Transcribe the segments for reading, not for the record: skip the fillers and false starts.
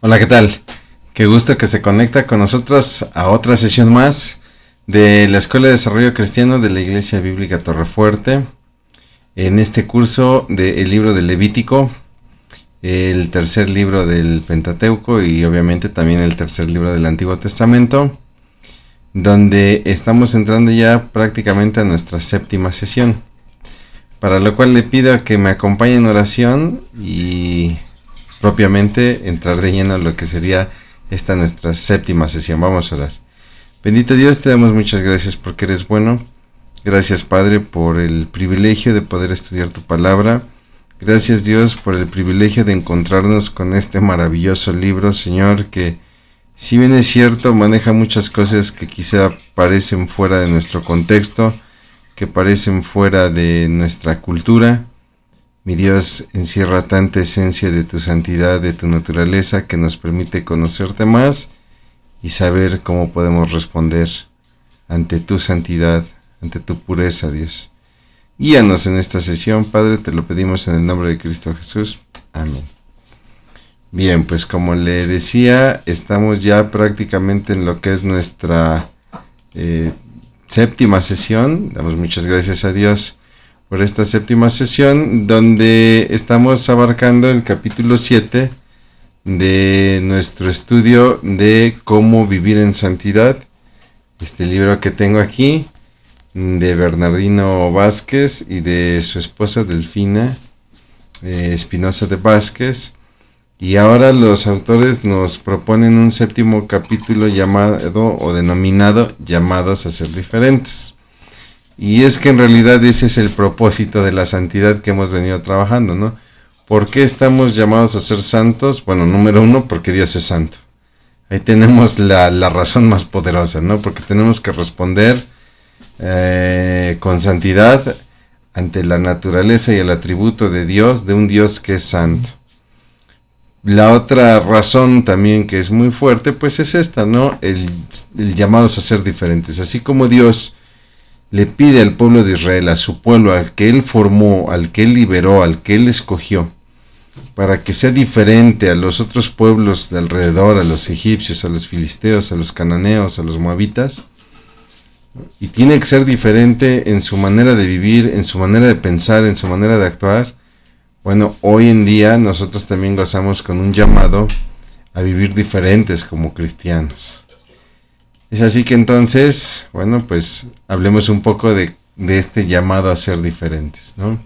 Hola, ¿qué tal? Qué gusto que se conecta con nosotros a otra sesión más de la Escuela de Desarrollo Cristiano de la Iglesia Bíblica Torrefuerte. En este curso del libro de Levítico, el tercer libro del Pentateuco y obviamente también el tercer libro del Antiguo Testamento, donde estamos entrando ya prácticamente a nuestra séptima sesión, para lo cual le pido que me acompañe en oración y propiamente entrar de lleno a lo que sería esta nuestra séptima sesión. Vamos a orar. Bendito Dios, te damos muchas gracias porque eres bueno. Gracias, Padre, por el privilegio de poder estudiar tu palabra. Gracias, Dios, por el privilegio de encontrarnos con este maravilloso libro, Señor, que si bien es cierto, maneja muchas cosas que quizá parecen fuera de nuestro contexto, que parecen fuera de nuestra cultura. Mi Dios, encierra tanta esencia de tu santidad, de tu naturaleza, que nos permite conocerte más y saber cómo podemos responder ante tu santidad, ante tu pureza, Dios. Guíanos en esta sesión, Padre, te lo pedimos en el nombre de Cristo Jesús. Amén. Bien, pues como le decía, estamos ya prácticamente en lo que es nuestra séptima sesión. Damos muchas gracias a Dios por esta séptima sesión, donde estamos abarcando el capítulo 7 de nuestro estudio de cómo vivir en santidad. Este libro que tengo aquí, de Bernardino Vázquez y de su esposa Delfina Espinosa de Vázquez. Y ahora los autores nos proponen un séptimo capítulo llamado o denominado Llamados a ser diferentes. Y es que en realidad ese es el propósito de la santidad que hemos venido trabajando, ¿no? ¿Por qué estamos llamados a ser santos? Bueno, número uno, porque Dios es santo. Ahí tenemos la razón más poderosa, ¿no? Porque tenemos que responder con santidad ante la naturaleza y el atributo de Dios, de un Dios que es santo. La otra razón también que es muy fuerte, pues es esta, ¿no? El llamados a ser diferentes. Así como Dios le pide al pueblo de Israel, a su pueblo, al que Él formó, al que Él liberó, al que Él escogió, para que sea diferente a los otros pueblos de alrededor, a los egipcios, a los filisteos, a los cananeos, a los moabitas, y tiene que ser diferente en su manera de vivir, en su manera de pensar, en su manera de actuar. Bueno, hoy en día nosotros también gozamos con un llamado a vivir diferentes como cristianos. Es así que entonces, bueno, pues hablemos un poco de este llamado a ser diferentes, ¿no?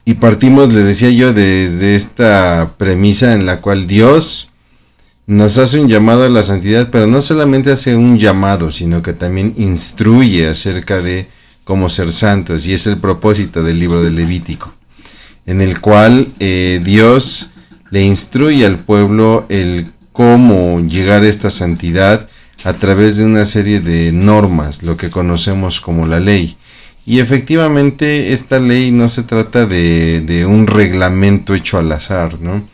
Y partimos, les decía yo, desde esta premisa en la cual Dios nos hace un llamado a la santidad, pero no solamente hace un llamado, sino que también instruye acerca de cómo ser santos, y es el propósito del libro de Levítico, en el cual Dios le instruye al pueblo el cómo llegar a esta santidad a través de una serie de normas, lo que conocemos como la ley. Y efectivamente esta ley no se trata de un reglamento hecho al azar, ¿no?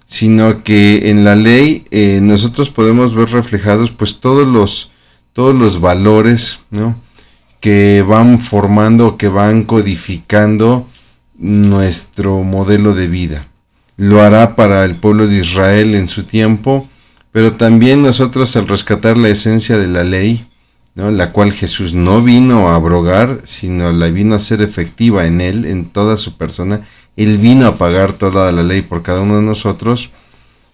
Sino que en la ley nosotros podemos ver reflejados pues todos los valores, ¿no?, que van formando, que van codificando nuestro modelo de vida. Lo hará para el pueblo de Israel en su tiempo, pero también nosotros al rescatar la esencia de la ley, ¿no?, la cual Jesús no vino a abrogar, sino la vino a hacer efectiva en Él, en toda su persona. Él vino a pagar toda la ley por cada uno de nosotros,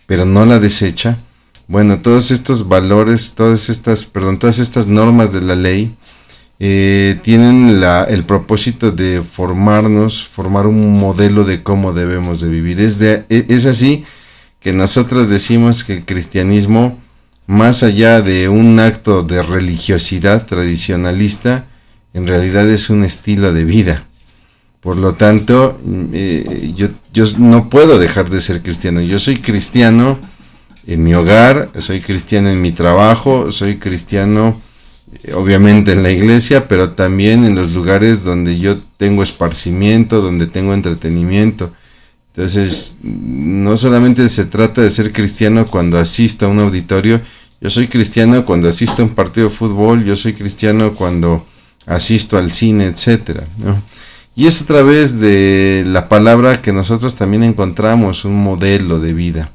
pero no la desecha. Bueno, todos estos valores, todas estas normas de la ley, tienen el propósito de formar un modelo de cómo debemos de vivir. Es así que nosotros decimos que el cristianismo, más allá de un acto de religiosidad tradicionalista, en realidad es un estilo de vida. Por lo tanto, yo no puedo dejar de ser cristiano. Yo soy cristiano en mi hogar, soy cristiano en mi trabajo, soy cristiano obviamente en la iglesia, pero también en los lugares donde yo tengo esparcimiento, donde tengo entretenimiento. Entonces, no solamente se trata de ser cristiano cuando asisto a un auditorio. Yo soy cristiano cuando asisto a un partido de fútbol, yo soy cristiano cuando asisto al cine, etcétera, ¿no? Y es a través de la palabra que nosotros también encontramos un modelo de vida.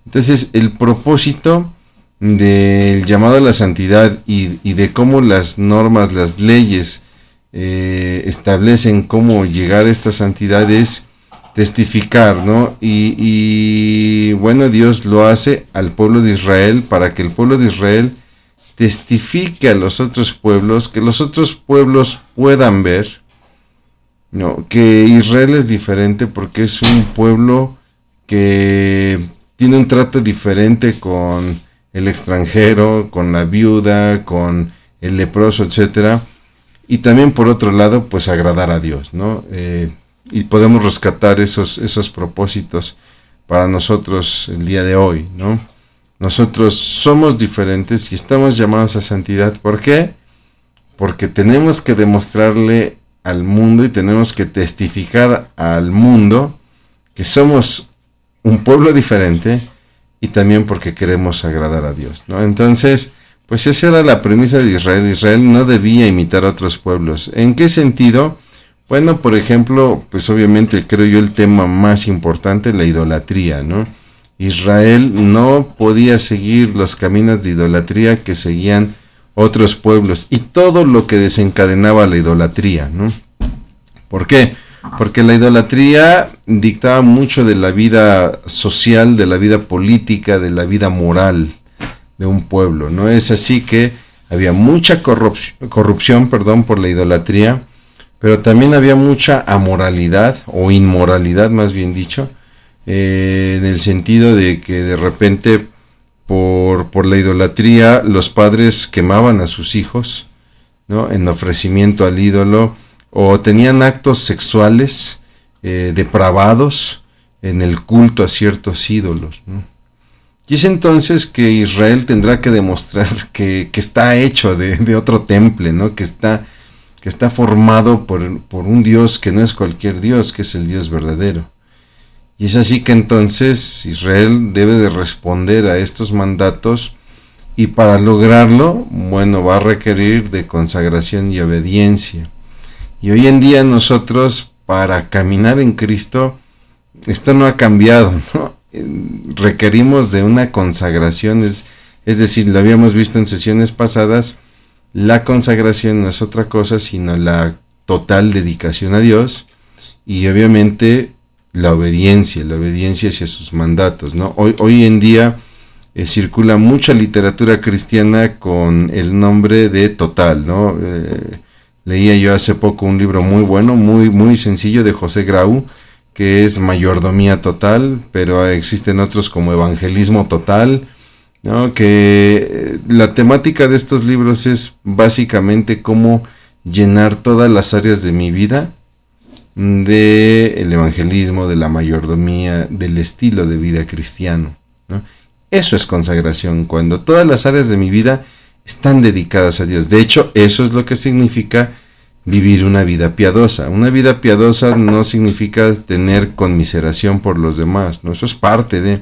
Entonces, el propósito del llamado a la santidad y de cómo las normas, las leyes establecen cómo llegar a esta santidad es testificar, ¿no? Y bueno, Dios lo hace al pueblo de Israel para que el pueblo de Israel testifique a los otros pueblos, que los otros pueblos puedan ver, ¿no? Que Israel es diferente porque es un pueblo que tiene un trato diferente con el extranjero, con la viuda, con el leproso, etcétera. Y también por otro lado, pues agradar a Dios, ¿no? Y podemos rescatar esos propósitos para nosotros el día de hoy, ¿no? Nosotros somos diferentes y estamos llamados a santidad. ¿Por qué? Porque tenemos que demostrarle al mundo y tenemos que testificar al mundo que somos un pueblo diferente y también porque queremos agradar a Dios, ¿no? Entonces, pues esa era la premisa de Israel. Israel no debía imitar a otros pueblos. ¿En qué sentido? Bueno, por ejemplo, pues obviamente creo yo el tema más importante, la idolatría, ¿no? Israel no podía seguir los caminos de idolatría que seguían otros pueblos y todo lo que desencadenaba la idolatría, ¿no? ¿Por qué? Porque la idolatría dictaba mucho de la vida social, de la vida política, de la vida moral de un pueblo, ¿no? Es así que había mucha corrupción, por la idolatría, pero también había mucha amoralidad o inmoralidad, más bien dicho, en el sentido de que de repente por la idolatría los padres quemaban a sus hijos, ¿no? En ofrecimiento al ídolo, o tenían actos sexuales depravados en el culto a ciertos ídolos, ¿no? Y es entonces que Israel tendrá que demostrar que está hecho de otro temple, ¿no? Que está formado por un Dios que no es cualquier Dios, que es el Dios verdadero. Y es así que entonces Israel debe de responder a estos mandatos y para lograrlo, bueno, va a requerir de consagración y obediencia. Y hoy en día nosotros, para caminar en Cristo, esto no ha cambiado, ¿no? Requerimos de una consagración, es decir, lo habíamos visto en sesiones pasadas, la consagración no es otra cosa sino la total dedicación a Dios y obviamente la obediencia hacia sus mandatos, ¿no? Hoy en día circula mucha literatura cristiana con el nombre de total, ¿no? Leía yo hace poco un libro muy bueno, muy sencillo de José Grau, que es Mayordomía Total, pero existen otros como Evangelismo Total, ¿no? Que la temática de estos libros es básicamente cómo llenar todas las áreas de mi vida del evangelismo, de la mayordomía, del estilo de vida cristiano, ¿no? Eso es consagración, cuando todas las áreas de mi vida están dedicadas a Dios. De hecho, eso es lo que significa vivir una vida piadosa. Una vida piadosa no significa tener conmiseración por los demás, ¿no? Eso es parte de...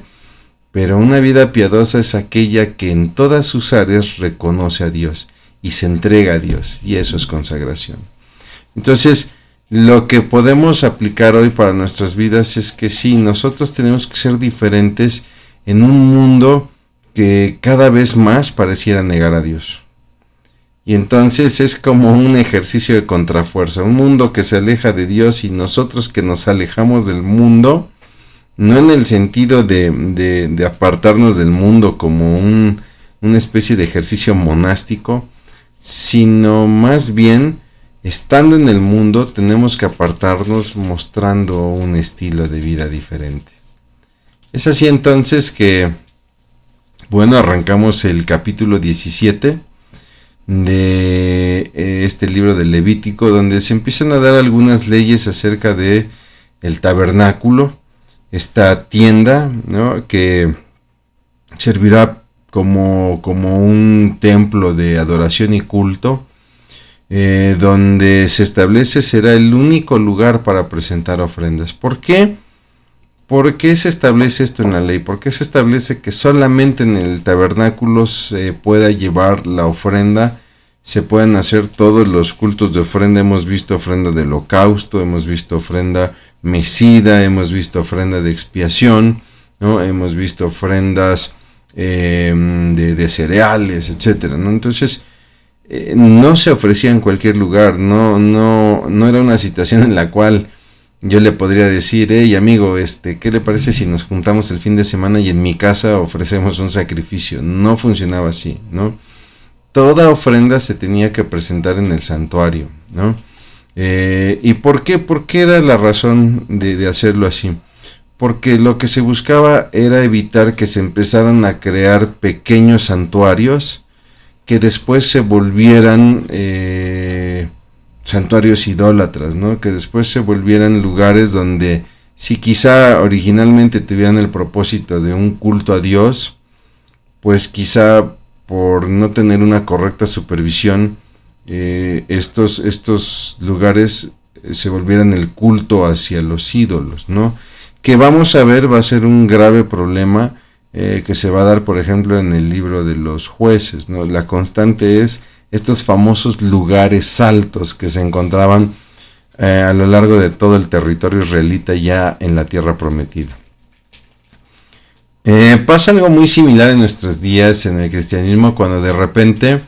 Pero una vida piadosa es aquella que en todas sus áreas reconoce a Dios y se entrega a Dios, y eso es consagración. Entonces, lo que podemos aplicar hoy para nuestras vidas es que sí, nosotros tenemos que ser diferentes en un mundo que cada vez más pareciera negar a Dios. Y entonces es como un ejercicio de contrafuerza, un mundo que se aleja de Dios y nosotros que nos alejamos del mundo, no en el sentido de apartarnos del mundo como una especie de ejercicio monástico, sino más bien, estando en el mundo, tenemos que apartarnos mostrando un estilo de vida diferente. Es así entonces que, bueno, arrancamos el capítulo 17 de este libro del Levítico, donde se empiezan a dar algunas leyes acerca de el tabernáculo, esta tienda, ¿no? Que servirá como un templo de adoración y culto, donde se establece será el único lugar para presentar ofrendas. ¿Por qué? ¿Por qué se establece esto en la ley? ¿Por qué se establece que solamente en el tabernáculo se pueda llevar la ofrenda se pueden hacer todos los cultos de ofrenda. Hemos visto ofrenda de holocausto, hemos visto ofrenda mecida, hemos visto ofrenda de expiación, ¿no? Hemos visto ofrendas de cereales, etcétera, ¿no? Entonces, no se ofrecía en cualquier lugar, no era una situación en la cual yo le podría decir, hey amigo, ¿qué le parece si nos juntamos el fin de semana y en mi casa ofrecemos un sacrificio? No funcionaba así, ¿no? Toda ofrenda se tenía que presentar en el santuario, ¿no? ¿Y por qué? ¿Por qué era la razón de hacerlo así? Porque lo que se buscaba era evitar que se empezaran a crear pequeños santuarios que después se volvieran santuarios idólatras, ¿no? Que después se volvieran lugares donde, si quizá originalmente tuvieran el propósito de un culto a Dios, pues quizá por no tener una correcta supervisión, estos lugares se volvieran el culto hacia los ídolos, ¿no? Que vamos a ver va a ser un grave problema que se va a dar, por ejemplo, en el libro de los jueces, ¿no? La constante es estos famosos lugares altos que se encontraban a lo largo de todo el territorio israelita ya en la tierra prometida. Pasa algo muy similar en nuestros días en el cristianismo, cuando de repente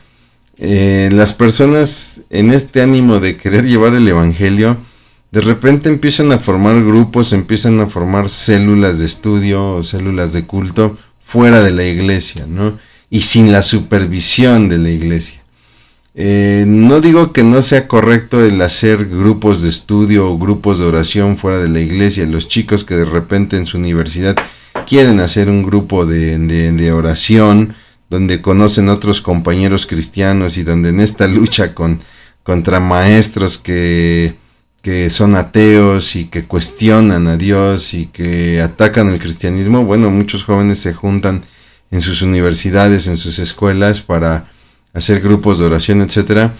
las personas, en este ánimo de querer llevar el evangelio, de repente empiezan a formar grupos, empiezan a formar células de estudio o células de culto fuera de la iglesia, ¿no? Y sin la supervisión de la iglesia. No digo que no sea correcto el hacer grupos de estudio o grupos de oración fuera de la iglesia. Los chicos que de repente en su universidad quieren hacer un grupo de oración donde conocen otros compañeros cristianos y donde en esta lucha contra maestros que son ateos y que cuestionan a Dios y que atacan el cristianismo, bueno, muchos jóvenes se juntan en sus universidades, en sus escuelas para hacer grupos de oración, etcétera,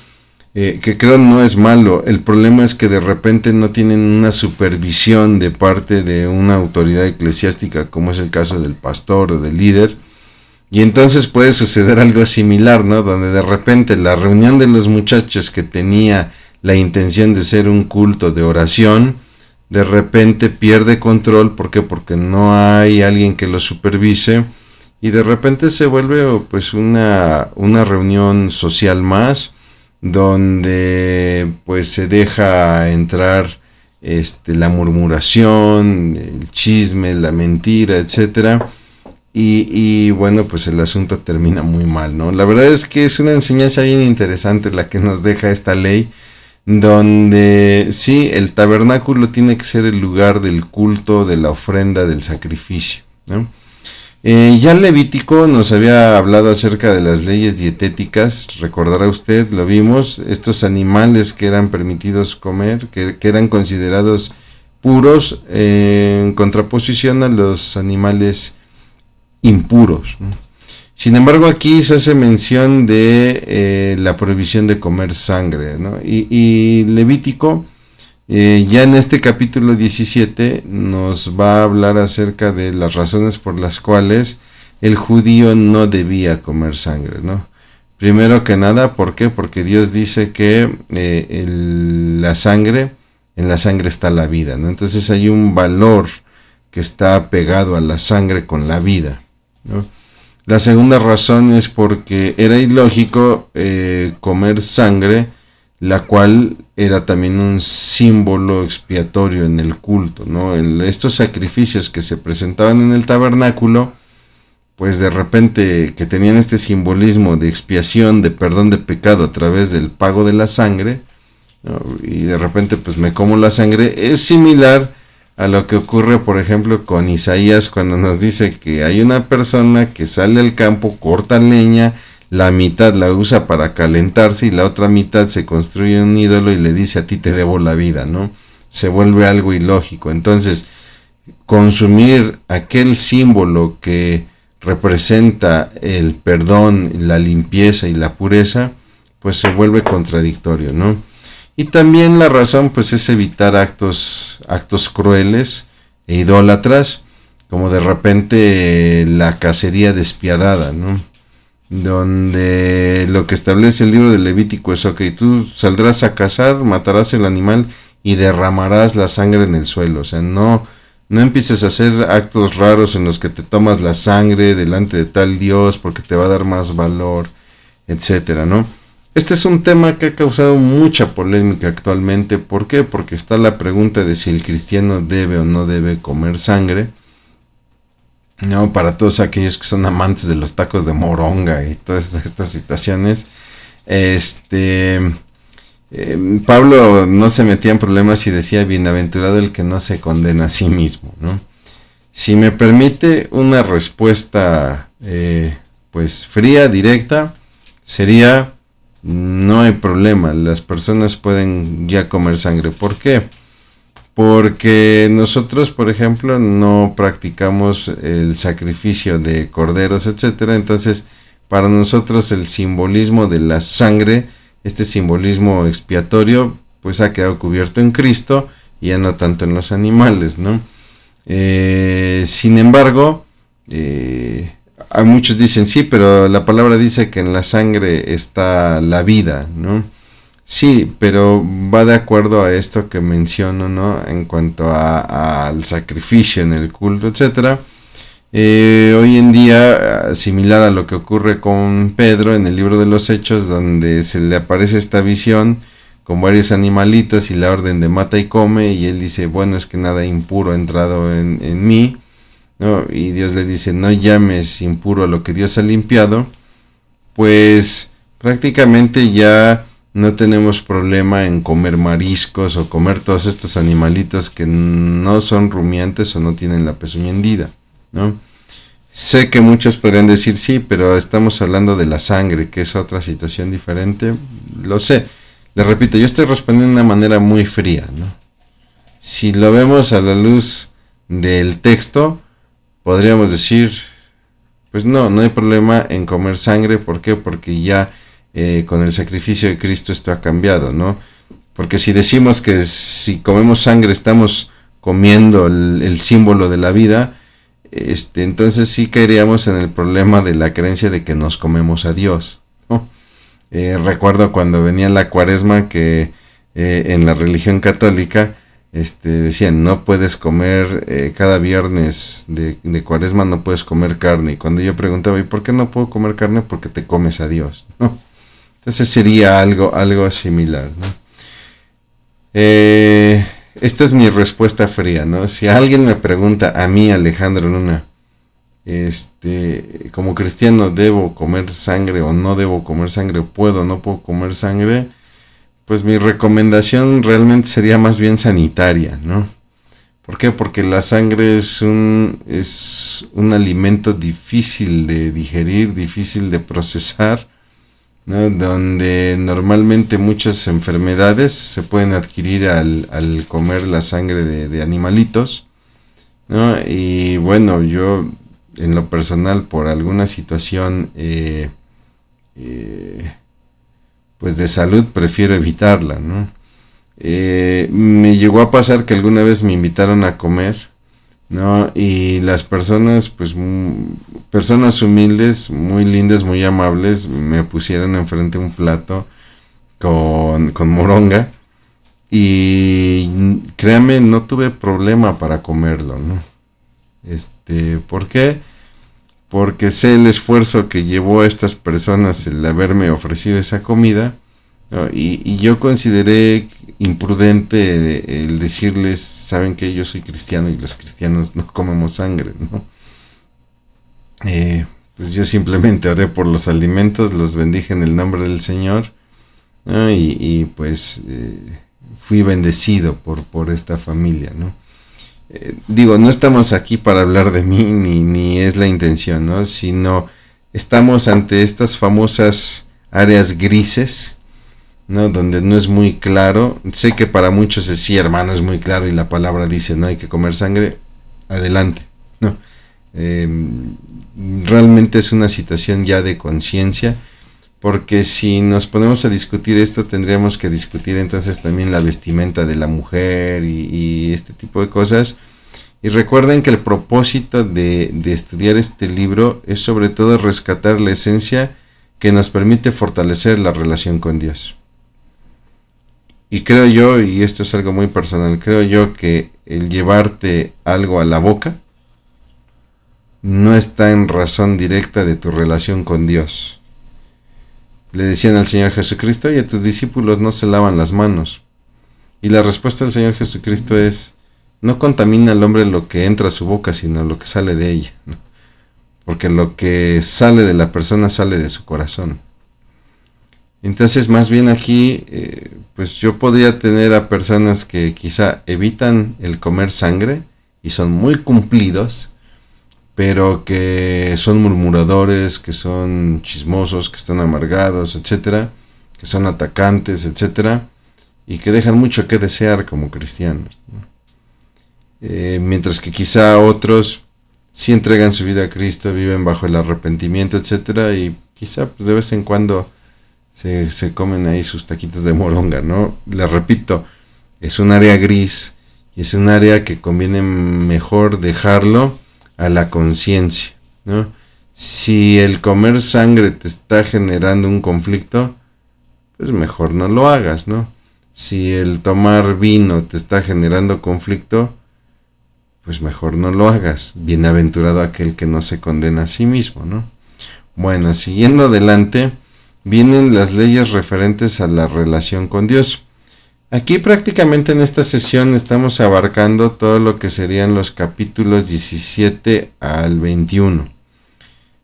que creo no es malo. El problema es que de repente no tienen una supervisión de parte de una autoridad eclesiástica, como es el caso del pastor o del líder, y entonces puede suceder algo similar, ¿no? Donde de repente la reunión de los muchachos que tenía la intención de ser un culto de oración, de repente pierde control. ¿Por qué? Porque no hay alguien que lo supervise, y de repente se vuelve pues una reunión social más, donde pues se deja entrar la murmuración, el chisme, la mentira, etcétera, y bueno, pues el asunto termina muy mal, ¿no? La verdad es que es una enseñanza bien interesante la que nos deja esta ley, donde sí, el tabernáculo tiene que ser el lugar del culto, de la ofrenda, del sacrificio, ¿no? Ya Levítico nos había hablado acerca de las leyes dietéticas, recordará usted, lo vimos, estos animales que eran permitidos comer, que eran considerados puros, en contraposición a los animales impuros, ¿no? Sin embargo, aquí se hace mención de la prohibición de comer sangre, ¿no? Y Levítico, ya en este capítulo 17, nos va a hablar acerca de las razones por las cuales el judío no debía comer sangre, ¿no? Primero que nada, ¿por qué? Porque Dios dice que en la sangre está la vida, ¿no? Entonces hay un valor que está pegado a la sangre con la vida, ¿no? La segunda razón es porque era ilógico comer sangre, la cual era también un símbolo expiatorio en el culto, ¿no? Estos sacrificios que se presentaban en el tabernáculo, pues de repente que tenían este simbolismo de expiación, de perdón de pecado a través del pago de la sangre, ¿no? Y de repente pues me como la sangre, es similar a lo que ocurre, por ejemplo, con Isaías, cuando nos dice que hay una persona que sale al campo, corta leña, la mitad la usa para calentarse y la otra mitad se construye un ídolo y le dice: a ti te debo la vida, ¿no? Se vuelve algo ilógico. Entonces, consumir aquel símbolo que representa el perdón, la limpieza y la pureza, pues se vuelve contradictorio, ¿no? Y también la razón pues es evitar actos crueles e idólatras, como de repente la cacería despiadada, ¿no? donde lo que establece el libro de Levítico es: ok, tú saldrás a cazar, matarás el animal y derramarás la sangre en el suelo. O sea, no empieces a hacer actos raros en los que te tomas la sangre delante de tal Dios porque te va a dar más valor, etcétera, ¿no? Este es un tema que ha causado mucha polémica actualmente. ¿Por qué? Porque está la pregunta de si el cristiano debe o no debe comer sangre. No, para todos aquellos que son amantes de los tacos de moronga y todas estas situaciones, Pablo no se metía en problemas y decía: bienaventurado el que no se condena a sí mismo, ¿no? Si me permite una respuesta, pues fría, directa, sería: no hay problema, las personas pueden ya comer sangre. ¿Por qué? Porque nosotros, por ejemplo, no practicamos el sacrificio de corderos, etcétera. Entonces, para nosotros el simbolismo de la sangre, este simbolismo expiatorio, pues ha quedado cubierto en Cristo y ya no tanto en los animales, ¿no? Sin embargo, a muchos dicen: sí, pero la palabra dice que en la sangre está la vida, ¿no? Sí, pero va de acuerdo a esto que menciono, ¿no? En cuanto al sacrificio en el culto, etcétera. Hoy en día, similar a lo que ocurre con Pedro en el libro de los Hechos, donde se le aparece esta visión con varios animalitos y la orden de mata y come, y él dice: bueno, es que nada impuro ha entrado en mí, ¿no? Y Dios le dice: no llames impuro a lo que Dios ha limpiado. Pues prácticamente ya no tenemos problema en comer mariscos o comer todos estos animalitos que no son rumiantes o no tienen la pezuña hendida, ¿no? Sé que muchos podrían decir: sí, pero estamos hablando de la sangre, que es otra situación diferente. Lo sé, les repito, yo estoy respondiendo de una manera muy fría, ¿no? Si lo vemos a la luz del texto, podríamos decir: pues no hay problema en comer sangre. ¿Por qué? Porque ya con el sacrificio de Cristo esto ha cambiado, ¿no? Porque si decimos que si comemos sangre estamos comiendo el símbolo de la vida, entonces sí caeríamos en el problema de la creencia de que nos comemos a Dios, ¿no? Recuerdo cuando venía la Cuaresma que en la religión católica decían: no puedes comer cada viernes de Cuaresma, no puedes comer carne. Y cuando yo preguntaba: ¿y por qué no puedo comer carne? Porque te comes a Dios, ¿no? Entonces sería algo similar, ¿no? Esta es mi respuesta fría, ¿no? Si alguien me pregunta a mí, Alejandro Luna, como cristiano, ¿debo comer sangre o no debo comer sangre? ¿Puedo o no puedo comer sangre? Pues mi recomendación realmente sería más bien sanitaria, ¿no? ¿Por qué? Porque la sangre es un alimento difícil de digerir, difícil de procesar, ¿no? Donde normalmente muchas enfermedades se pueden adquirir al comer la sangre de animalitos, ¿no? Y bueno, yo en lo personal, por alguna situación pues de salud, prefiero evitarla, ¿no? Me llegó a pasar que alguna vez me invitaron a comer, ¿no? Y las personas, pues personas humildes, muy lindas, muy amables, me pusieron enfrente un plato con moronga, y créanme, no tuve problema para comerlo, ¿no? ¿Por qué? Porque sé el esfuerzo que llevó a estas personas el haberme ofrecido esa comida, ¿no? Y yo consideré imprudente el decirles: saben que yo soy cristiano y los cristianos no comemos sangre, ¿no? Pues yo simplemente oré por los alimentos, los bendije en el nombre del Señor, ¿no? Y pues fui bendecido por esta familia, ¿no? Digo, no estamos aquí para hablar de mí, ni es la intención, ¿no? Sino estamos ante estas famosas áreas grises, ¿no? Donde no es muy claro. Sé que para muchos es: sí, hermano, es muy claro y la palabra dice no hay que comer sangre. Adelante, ¿no? Realmente es una situación ya de conciencia, porque si nos ponemos a discutir esto, tendríamos que discutir entonces también la vestimenta de la mujer y este tipo de cosas, Y recuerden que el propósito de estudiar este libro es sobre todo rescatar la esencia que nos permite fortalecer la relación con Dios. Y creo yo, y esto es algo muy personal, creo yo que el llevarte algo a la boca no está en razón directa de tu relación con Dios. Le decían al Señor Jesucristo: oye, tus discípulos no se lavan las manos. Y la respuesta del Señor Jesucristo es: no contamina al hombre lo que entra a su boca, sino lo que sale de ella, ¿no? Porque lo que sale de la persona sale de su corazón. Entonces, más bien aquí, pues yo podría tener a personas que quizá evitan el comer sangre y son muy cumplidos, pero que son murmuradores, que son chismosos, que están amargados, etcétera, que son atacantes, etcétera, y que dejan mucho que desear como cristianos, ¿no? Mientras que quizá otros sí entregan su vida a Cristo, viven bajo el arrepentimiento, etcétera, y quizá pues de vez en cuando se comen ahí sus taquitos de moronga, ¿no? Les repito, es un área gris y es un área que conviene mejor dejarlo a la conciencia, ¿no? Si el comer sangre te está generando un conflicto, pues mejor no lo hagas, ¿no? Si el tomar vino te está generando conflicto, pues mejor no lo hagas. Bienaventurado aquel que no se condena a sí mismo, ¿no? Bueno, siguiendo adelante, vienen las leyes referentes a la relación con Dios. Aquí prácticamente en esta sesión estamos abarcando todo lo que serían los capítulos 17 al 21.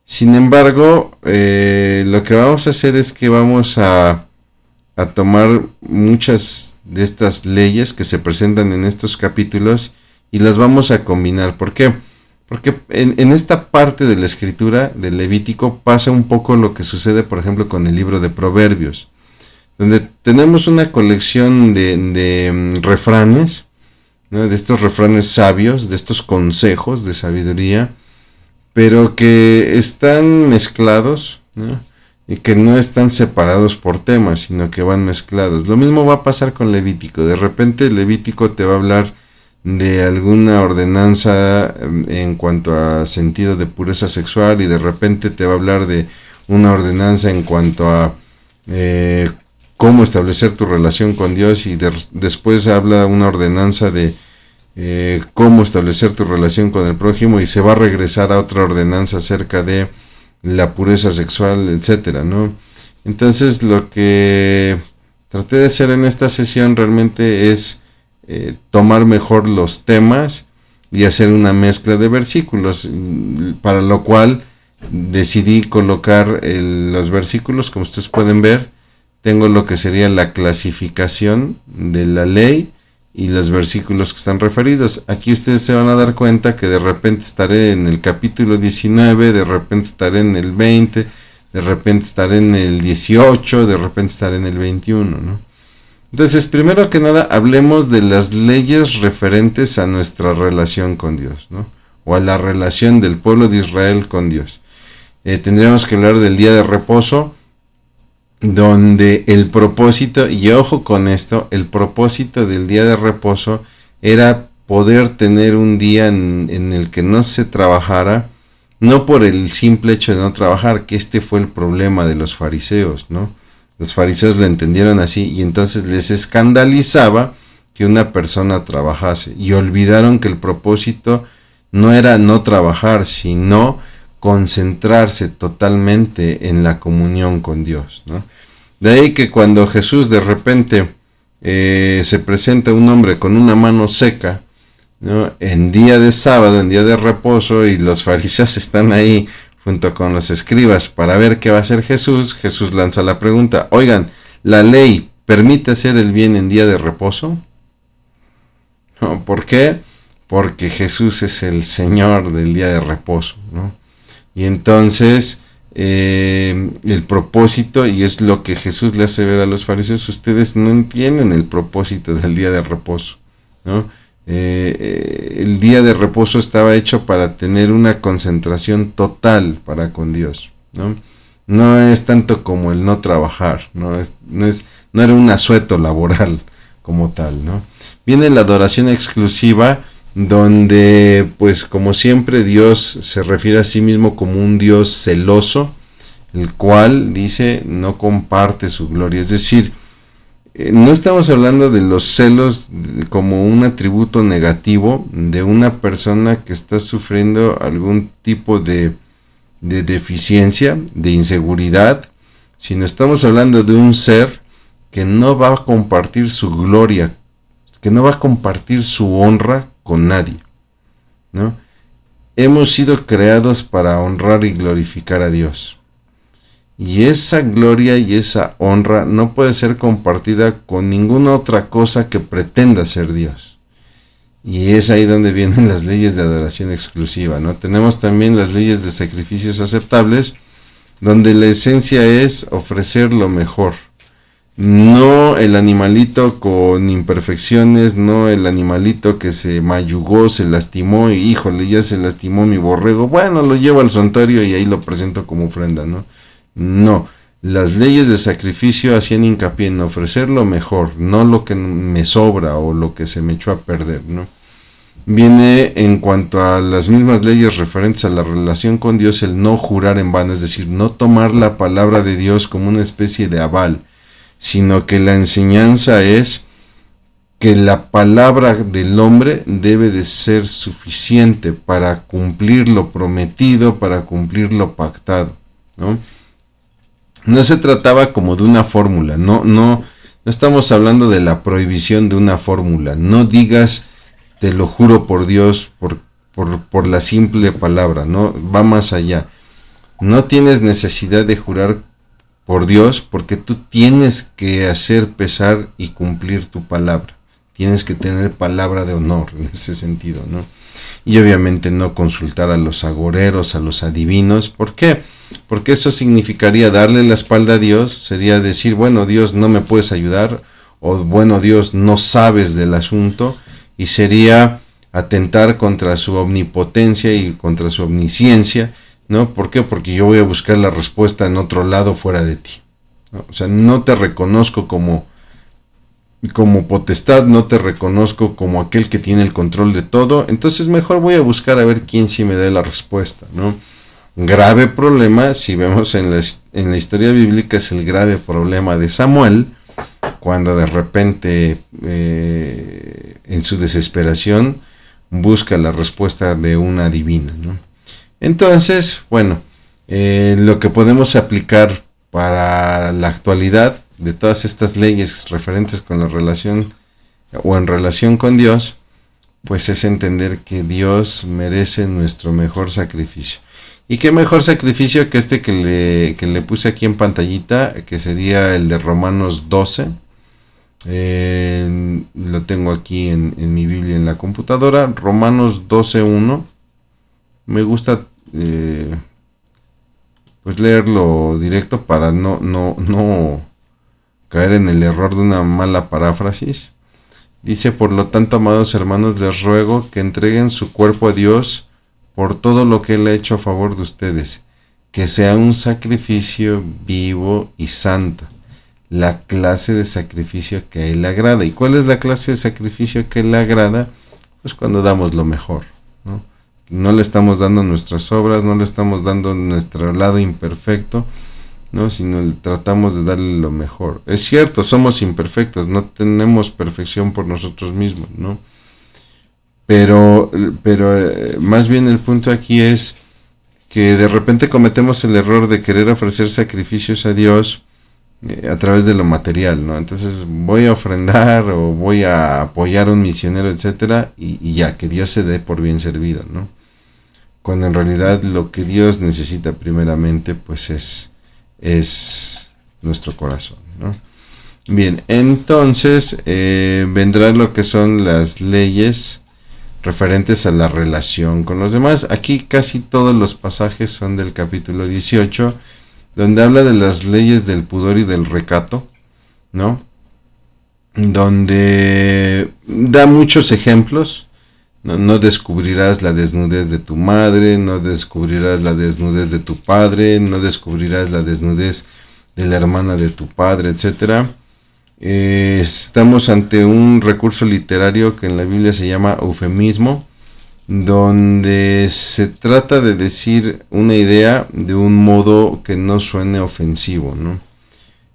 Sin embargo, lo que vamos a hacer es que vamos a tomar muchas de estas leyes que se presentan en estos capítulos y las vamos a combinar. ¿Por qué? Porque en esta parte de la escritura del Levítico pasa un poco lo que sucede, por ejemplo, con el libro de Proverbios, donde tenemos una colección de refranes, ¿no? De estos refranes sabios, de estos consejos de sabiduría, pero que están mezclados, ¿no? Y que no están separados por temas, sino que van mezclados. Lo mismo va a pasar con Levítico. De repente Levítico te va a hablar de alguna ordenanza en cuanto a sentido de pureza sexual, y de repente te va a hablar de una ordenanza en cuanto a cómo establecer tu relación con Dios, y después habla una ordenanza de cómo establecer tu relación con el prójimo, y se va a regresar a otra ordenanza acerca de la pureza sexual, etcétera, ¿no? Entonces lo que traté de hacer en esta sesión realmente es tomar mejor los temas y hacer una mezcla de versículos, para lo cual decidí colocar los versículos. Como ustedes pueden ver, tengo lo que sería la clasificación de la ley y los versículos que están referidos. Aquí ustedes se van a dar cuenta que de repente estaré en el capítulo 19, de repente estaré en el 20, de repente estaré en el 18, de repente estaré en el 21, ¿no? Entonces, primero que nada, hablemos de las leyes referentes a nuestra relación con Dios, ¿no? O a la relación del pueblo de Israel con Dios. Tendríamos que hablar del día de reposo, donde el propósito, y ojo con esto, el propósito del día de reposo era poder tener un día en el que no se trabajara, no por el simple hecho de no trabajar, que este fue el problema de los fariseos, ¿no? Los fariseos lo entendieron así, y entonces les escandalizaba que una persona trabajase, y olvidaron que el propósito no era no trabajar, sino concentrarse totalmente en la comunión con Dios, ¿no? De ahí que cuando Jesús de repente se presenta un hombre con una mano seca, ¿no? En día de sábado, en día de reposo, y los fariseos están ahí junto con los escribas para ver qué va a hacer Jesús, Jesús lanza la pregunta: oigan, ¿la ley permite hacer el bien en día de reposo? No, ¿por qué? Porque Jesús es el Señor del día de reposo, ¿no? Y entonces el propósito, y es lo que Jesús le hace ver a los fariseos: ustedes no entienden el propósito del día de reposo, ¿no? El día de reposo estaba hecho para tener una concentración total para con Dios, ¿no? No es tanto como el no trabajar, no era un asueto laboral como tal, ¿no? Viene la adoración exclusiva, donde pues como siempre Dios se refiere a sí mismo como un Dios celoso, el cual dice no comparte su gloria. Es decir, no estamos hablando de los celos como un atributo negativo de una persona que está sufriendo algún tipo de deficiencia, de inseguridad, sino estamos hablando de un ser que no va a compartir su gloria, que no va a compartir su honra con nadie, ¿no? Hemos sido creados para honrar y glorificar a Dios. Y esa gloria y esa honra no puede ser compartida con ninguna otra cosa que pretenda ser Dios. Y es ahí donde vienen las leyes de adoración exclusiva, ¿no? Tenemos también las leyes de sacrificios aceptables, donde la esencia es ofrecer lo mejor. No el animalito con imperfecciones, no el animalito que se mayugó, se lastimó y híjole, ya se lastimó mi borrego. Bueno, lo llevo al santuario y ahí lo presento como ofrenda, ¿no? No, las leyes de sacrificio hacían hincapié en ofrecer lo mejor, no lo que me sobra o lo que se me echó a perder, ¿no? Viene en cuanto a las mismas leyes referentes a la relación con Dios el no jurar en vano, es decir, no tomar la palabra de Dios como una especie de aval, sino que la enseñanza es que la palabra del hombre debe de ser suficiente para cumplir lo prometido, para cumplir lo pactado, ¿no? No se trataba como de una fórmula, no estamos hablando de la prohibición de una fórmula. No digas, te lo juro por Dios, por la simple palabra, no, va más allá. No tienes necesidad de jurar por Dios porque tú tienes que hacer pesar y cumplir tu palabra. Tienes que tener palabra de honor en ese sentido, ¿no? Y obviamente no consultar a los agoreros, a los adivinos. ¿Por qué? Porque eso significaría darle la espalda a Dios, sería decir, bueno, Dios, no me puedes ayudar, o bueno, Dios, no sabes del asunto, y sería atentar contra su omnipotencia y contra su omnisciencia, ¿no? ¿Por qué? Porque yo voy a buscar la respuesta en otro lado fuera de ti, ¿no? O sea, no te reconozco como potestad, no te reconozco como aquel que tiene el control de todo, entonces mejor voy a buscar a ver quién sí me dé la respuesta, ¿no? Grave problema, si vemos en la historia bíblica, es el grave problema de Samuel, cuando de repente, en su desesperación, busca la respuesta de una divina, ¿no? Entonces, bueno, lo que podemos aplicar para la actualidad de todas estas leyes referentes con la relación o en relación con Dios, pues es entender que Dios merece nuestro mejor sacrificio. Y qué mejor sacrificio que este que le puse aquí en pantallita, que sería el de Romanos 12. Lo tengo aquí en mi Biblia en la computadora. Romanos 12:1. Me gusta pues leerlo directo para no caer en el error de una mala paráfrasis. Dice, por lo tanto, amados hermanos, les ruego que entreguen su cuerpo a Dios por todo lo que Él ha hecho a favor de ustedes, que sea un sacrificio vivo y santo, la clase de sacrificio que a Él le agrada. ¿Y cuál es la clase de sacrificio que a Él le agrada? Pues cuando damos lo mejor, ¿no? No le estamos dando nuestras obras, no le estamos dando nuestro lado imperfecto, ¿no? Sino tratamos de darle lo mejor. Es cierto, somos imperfectos, no tenemos perfección por nosotros mismos, ¿no? Pero más bien el punto aquí es que de repente cometemos el error de querer ofrecer sacrificios a Dios a través de lo material, ¿no? Entonces voy a ofrendar o voy a apoyar a un misionero, etcétera, y ya, que Dios se dé por bien servido, ¿no? Cuando en realidad lo que Dios necesita primeramente, pues es nuestro corazón, ¿no? Bien, entonces vendrá lo que son las leyes referentes a la relación con los demás. Aquí casi todos los pasajes son del capítulo 18, donde habla de las leyes del pudor y del recato, ¿no? Donde da muchos ejemplos. No descubrirás la desnudez de tu madre, no descubrirás la desnudez de tu padre, no descubrirás la desnudez de la hermana de tu padre, etcétera. Estamos ante un recurso literario que en la Biblia se llama eufemismo, donde se trata de decir una idea de un modo que no suene ofensivo, ¿no?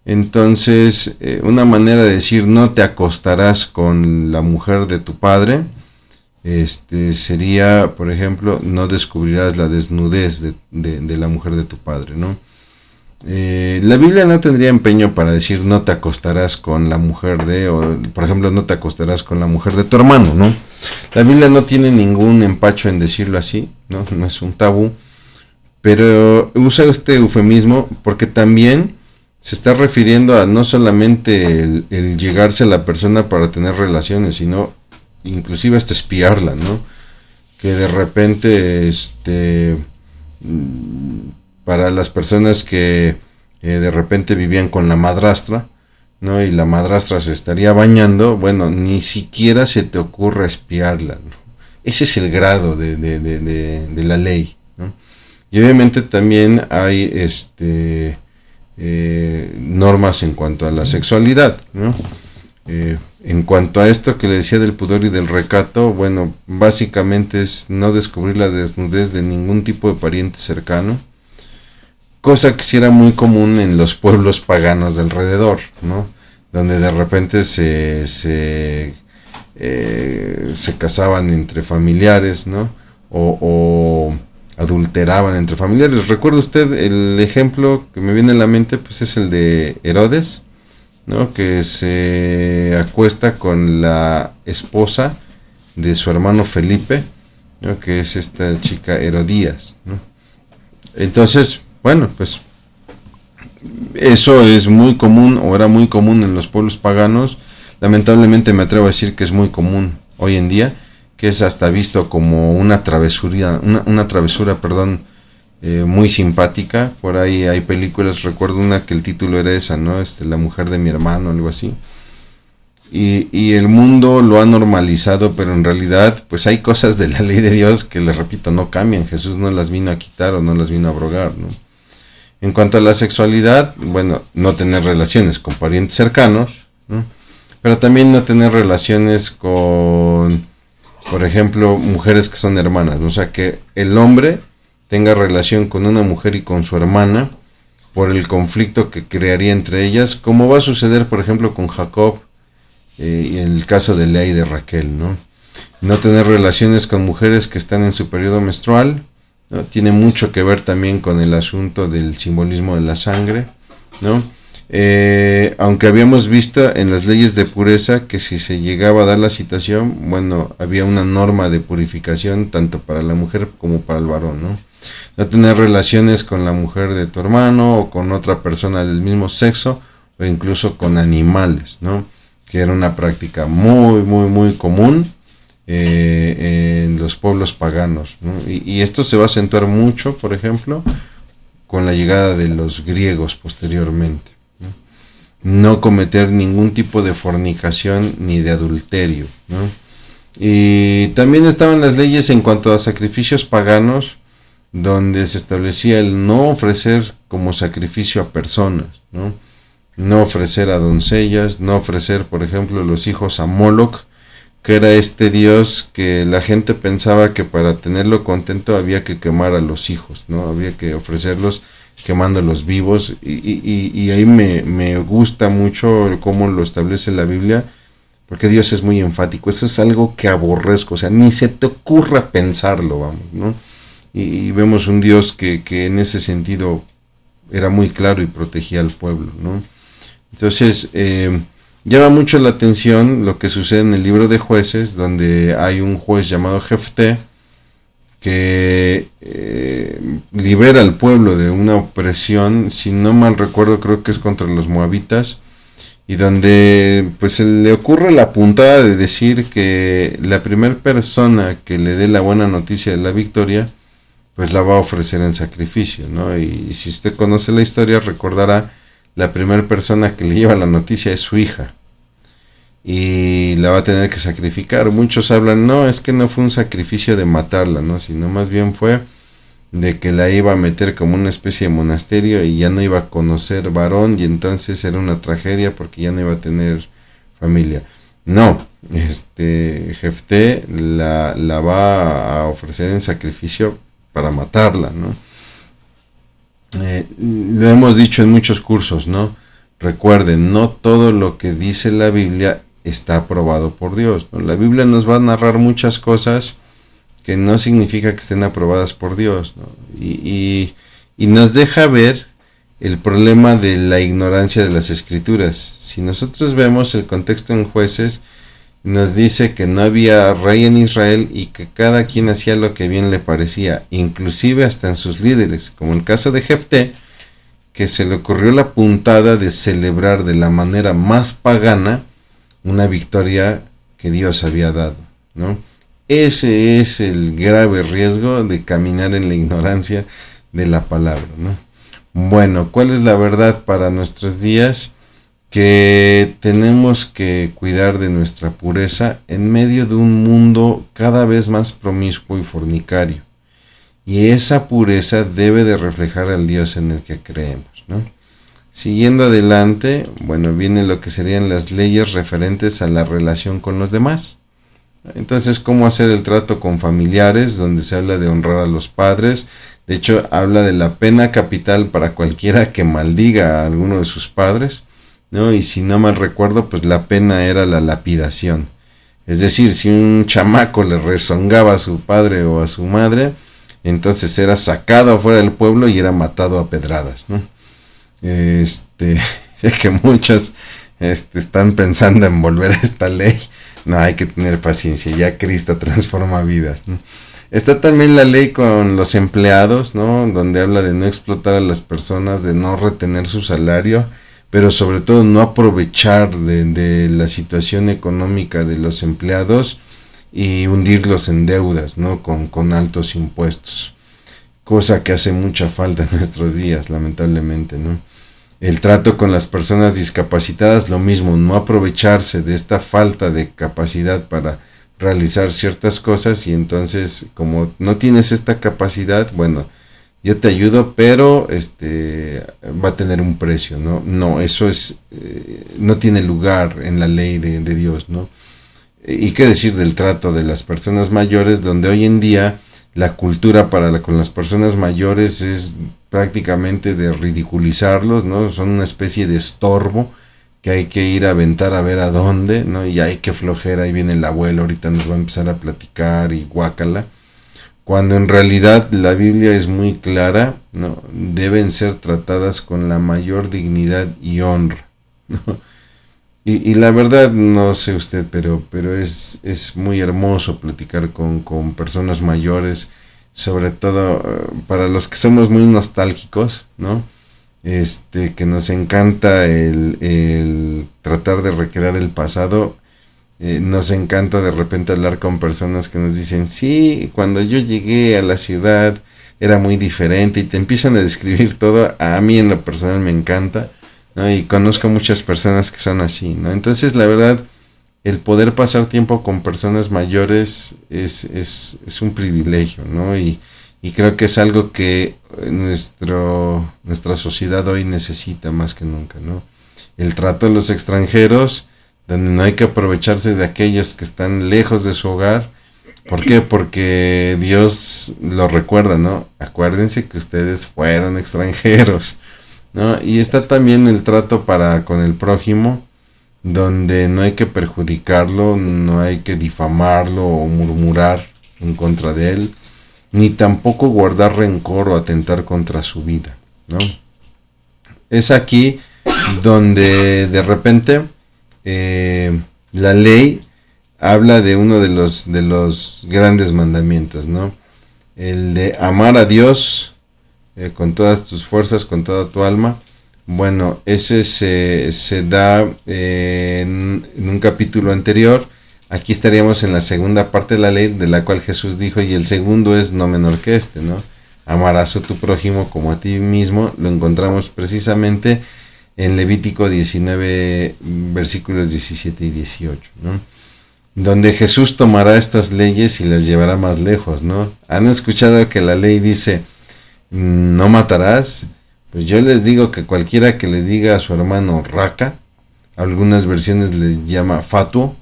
Entonces, una manera de decir no te acostarás con la mujer de tu padre, sería, por ejemplo, no descubrirás la desnudez de la mujer de tu padre, ¿no? La Biblia no tendría empeño para decir no te acostarás con la mujer o por ejemplo, no te acostarás con la mujer de tu hermano, ¿no? La Biblia no tiene ningún empacho en decirlo así, ¿no? No es un tabú, pero usa este eufemismo porque también se está refiriendo a no solamente el llegarse a la persona para tener relaciones, sino inclusive hasta espiarla, ¿no? Que de repente, para las personas que de repente vivían con la madrastra, ¿no? Y la madrastra se estaría bañando, bueno, ni siquiera se te ocurra espiarla, ¿no? Ese es el grado de la ley, ¿no? Y obviamente también hay normas en cuanto a la sexualidad, ¿no? En cuanto a esto que le decía del pudor y del recato, bueno, básicamente es no descubrir la desnudez de ningún tipo de pariente cercano, cosa que sí era muy común en los pueblos paganos de alrededor, ¿no? Donde de repente se casaban entre familiares, ¿no? O adulteraban entre familiares. ¿Recuerda usted el ejemplo que me viene a la mente? Pues es el de Herodes, ¿no? Que se acuesta con la esposa de su hermano Felipe, ¿no? Que es esta chica Herodías, ¿no? Entonces, bueno, pues eso es muy común, o era muy común en los pueblos paganos. Lamentablemente me atrevo a decir que es muy común hoy en día, que es hasta visto como una travesura, muy simpática. Por ahí hay películas, recuerdo una que el título era esa, ¿no? La mujer de mi hermano, algo así. Y el mundo lo ha normalizado, pero en realidad pues hay cosas de la ley de Dios que, les repito, no cambian. Jesús no las vino a quitar o no las vino a abrogar, ¿no? En cuanto a la sexualidad, bueno, no tener relaciones con parientes cercanos, ¿no? Pero también no tener relaciones con, por ejemplo, mujeres que son hermanas, ¿no? O sea, que el hombre tenga relación con una mujer y con su hermana por el conflicto que crearía entre ellas, como va a suceder, por ejemplo, con Jacob y en el caso de Lea y de Raquel, ¿no? No tener relaciones con mujeres que están en su periodo menstrual, ¿no? Tiene mucho que ver también con el asunto del simbolismo de la sangre, ¿no? Aunque habíamos visto en las leyes de pureza que si se llegaba a dar la situación, bueno, había una norma de purificación tanto para la mujer como para el varón, ¿no? No tener relaciones con la mujer de tu hermano o con otra persona del mismo sexo o incluso con animales, ¿no? Que era una práctica muy, muy, muy común en los pueblos paganos, ¿no? Y esto se va a acentuar mucho, por ejemplo, con la llegada de los griegos posteriormente, ¿no? No cometer ningún tipo de fornicación ni de adulterio, ¿no? Y también estaban las leyes en cuanto a sacrificios paganos, donde se establecía el no ofrecer como sacrificio a personas, ¿no? No ofrecer a doncellas, no ofrecer, por ejemplo, los hijos a Moloch, que era este dios que la gente pensaba que para tenerlo contento había que quemar a los hijos, ¿no? Había que ofrecerlos quemándolos vivos, y ahí me gusta mucho cómo lo establece la Biblia, porque Dios es muy enfático. Eso es algo que aborrezco, o sea, ni se te ocurra pensarlo, vamos, ¿no? Y vemos un Dios que en ese sentido era muy claro y protegía al pueblo, ¿no? Entonces, llama mucho la atención lo que sucede en el libro de Jueces, donde hay un juez llamado Jefté que libera al pueblo de una opresión, si no mal recuerdo, creo que es contra los moabitas, y donde pues se le ocurre la puntada de decir que la primera persona que le dé la buena noticia de la victoria, pues la va a ofrecer en sacrificio, ¿no? Y si usted conoce la historia, recordará, la primera persona que le lleva la noticia es su hija, y la va a tener que sacrificar. Muchos hablan, no, es que no fue un sacrificio de matarla, ¿no? Sino más bien fue de que la iba a meter como una especie de monasterio y ya no iba a conocer varón, y entonces era una tragedia porque ya no iba a tener familia. No, Jefté la va a ofrecer en sacrificio para matarla, ¿no? Lo hemos dicho en muchos cursos, ¿no? Recuerden, no todo lo que dice la Biblia está aprobado por Dios, ¿no? La Biblia nos va a narrar muchas cosas que no significa que estén aprobadas por Dios, ¿no? Y nos deja ver el problema de la ignorancia de las escrituras. Si nosotros vemos el contexto en Jueces, nos dice que no había rey en Israel y que cada quien hacía lo que bien le parecía, inclusive hasta en sus líderes, como el caso de Jefté, que se le ocurrió la puntada de celebrar de la manera más pagana una victoria que Dios había dado, ¿no? Ese es el grave riesgo de caminar en la ignorancia de la palabra, ¿no? Bueno, ¿cuál es la verdad para nuestros días? Que tenemos que cuidar de nuestra pureza en medio de un mundo cada vez más promiscuo y fornicario. Y esa pureza debe de reflejar al Dios en el que creemos, ¿no? Siguiendo adelante, bueno, viene lo que serían las leyes referentes a la relación con los demás. Entonces, cómo hacer el trato con familiares, donde se habla de honrar a los padres. De hecho, habla de la pena capital para cualquiera que maldiga a alguno de sus padres, ¿no? Y si no mal recuerdo, pues la pena era la lapidación. Es decir, si un chamaco le rezongaba a su padre o a su madre, entonces era sacado afuera del pueblo y era matado a pedradas, ¿no? Ya que muchos están pensando en volver a esta ley. No, hay que tener paciencia, ya Cristo transforma vidas, ¿no? Está también la ley con los empleados, ¿no? Donde habla de no explotar a las personas, de no retener su salario, pero sobre todo no aprovechar de la situación económica de los empleados y hundirlos en deudas, ¿no? Con altos impuestos, cosa que hace mucha falta en nuestros días, lamentablemente, ¿no? El trato con las personas discapacitadas, lo mismo, no aprovecharse de esta falta de capacidad para realizar ciertas cosas, y entonces como no tienes esta capacidad, bueno, yo te ayudo, pero va a tener un precio, ¿no? No, eso es no tiene lugar en la ley de Dios, ¿no? Y qué decir del trato de las personas mayores, donde hoy en día la cultura con las personas mayores es prácticamente de ridiculizarlos, ¿no? Son una especie de estorbo que hay que ir a aventar a ver a dónde, ¿no? Y hay que flojera, ahí viene el abuelo, ahorita nos va a empezar a platicar y guácala. Cuando en realidad la Biblia es muy clara, ¿no? Deben ser tratadas con la mayor dignidad y honra, ¿no? Y la verdad, no sé usted, pero es muy hermoso platicar con personas mayores, sobre todo para los que somos muy nostálgicos, ¿no? Que nos encanta el tratar de recrear el pasado. Nos encanta de repente hablar con personas que nos dicen, sí, cuando yo llegué a la ciudad era muy diferente, y te empiezan a describir todo. A mí en lo personal me encanta, ¿no? Y conozco muchas personas que son así, ¿no? Entonces, la verdad, el poder pasar tiempo con personas mayores es un privilegio, ¿no? Y creo que es algo que nuestra sociedad hoy necesita más que nunca, ¿no? El trato de los extranjeros, donde no hay que aprovecharse de aquellos que están lejos de su hogar. ¿Por qué? Porque Dios lo recuerda, ¿no? Acuérdense que ustedes fueron extranjeros, ¿no? Y está también el trato con el prójimo, donde no hay que perjudicarlo, no hay que difamarlo o murmurar en contra de él, ni tampoco guardar rencor o atentar contra su vida, ¿no? Es aquí donde de repente la ley habla de uno de los grandes mandamientos, ¿no? El de amar a Dios con todas tus fuerzas, con toda tu alma. Bueno, ese se da en un capítulo anterior. Aquí estaríamos en la segunda parte de la ley, de la cual Jesús dijo, y el segundo es no menor que este, ¿no? Amarás a tu prójimo como a ti mismo. Lo encontramos precisamente en Levítico 19, versículos 17 y 18, ¿no? Donde Jesús tomará estas leyes y las llevará más lejos, ¿no? Han escuchado que la ley dice, no matarás, pues yo les digo que cualquiera que le diga a su hermano raca, algunas versiones le llama fatuo,